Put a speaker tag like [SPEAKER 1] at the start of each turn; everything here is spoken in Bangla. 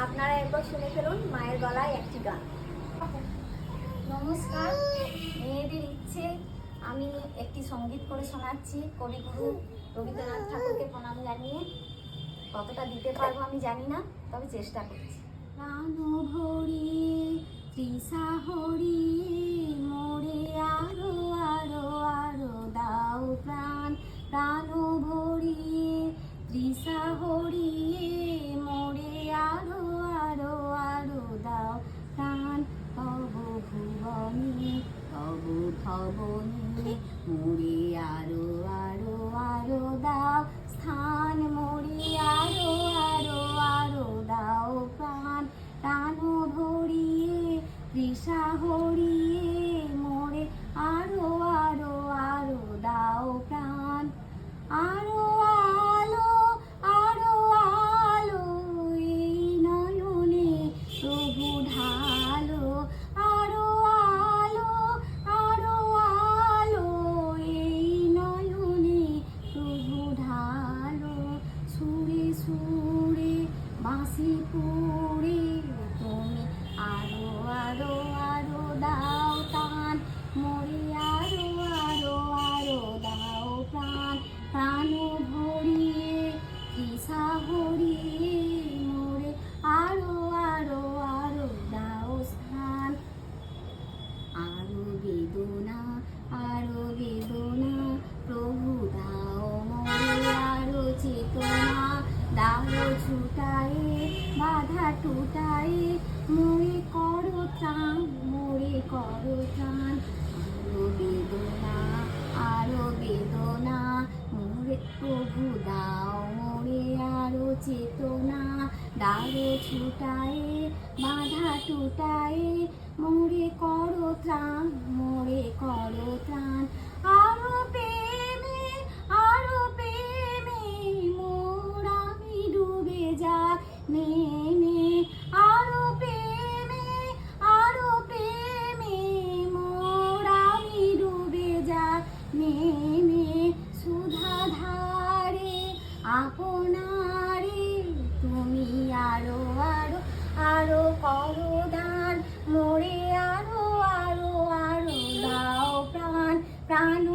[SPEAKER 1] আপনারা একবার শুনে ফেলুন মায়ের গলায় একটি গান। নমস্কার, মেয়েদের ইচ্ছে আমি একটি সঙ্গীত করে শোনাচ্ছি কবিগুরু রবীন্দ্রনাথ ঠাকুরকে প্রণাম জানিয়ে। কতটা দিতে পারবো আমি জানি না, তবে চেষ্টা করছি। প্রাণ ভরি তৃষা হরি মোরে আরো আরো আরো দাও প্রাণ। প্রাণ ভরি তৃষা হরি মোরে আরো আরো আরো দাও প্রাণ। তব ভুবনে তব ধবনে মোরে আরো আরো আরো দাও স্থান। মোরে আরো আরো আরো দাও প্রাণ। প্রাণ ভরিয়ে তৃষা হরিয়ে মোরে আরো আরো আরো দাও প্রাণ। আরো আলো আরো আলো এই নয়নে প্রভু ঢালো। আরো আলো আরো আলো এই নয়নে প্রভু ঢালো। সুরে সুরে বাঁশি পুরে তুমি আরো আরো আরো দাও টান। মোরে আরো আরো আরো দাও প্রাণ। প্রাণ ভরিয়ে তৃষা হরিয়ে মোরে আরো আরো আরো দাও স্থান। আরো বেদনা প্রভু দাও মোরে আরো চেতনা। দাও ছুটায়ে বাধা টুটায়ে মোরে করো ত্রাণ। মোরে করো ত্রাণ। আরো বেদনা মোরে প্রভু দাও মোরে আরো চেতনা। দাও ছুটায়ে বাধা টুটায়ে মোরে করো ত্রাণ। মোরে করো ত্রাণ। আরো প্রেমে মোর আমি ডুবে যাক নেমে। আরো প্রেমে মোর আমি ডুবে যাক নেমে। সুধা ধারে আপনারে তুমি আরো আরো আরো করো দান। মোরে আরো আরো আরো দাও প্রাণ। প্রাণ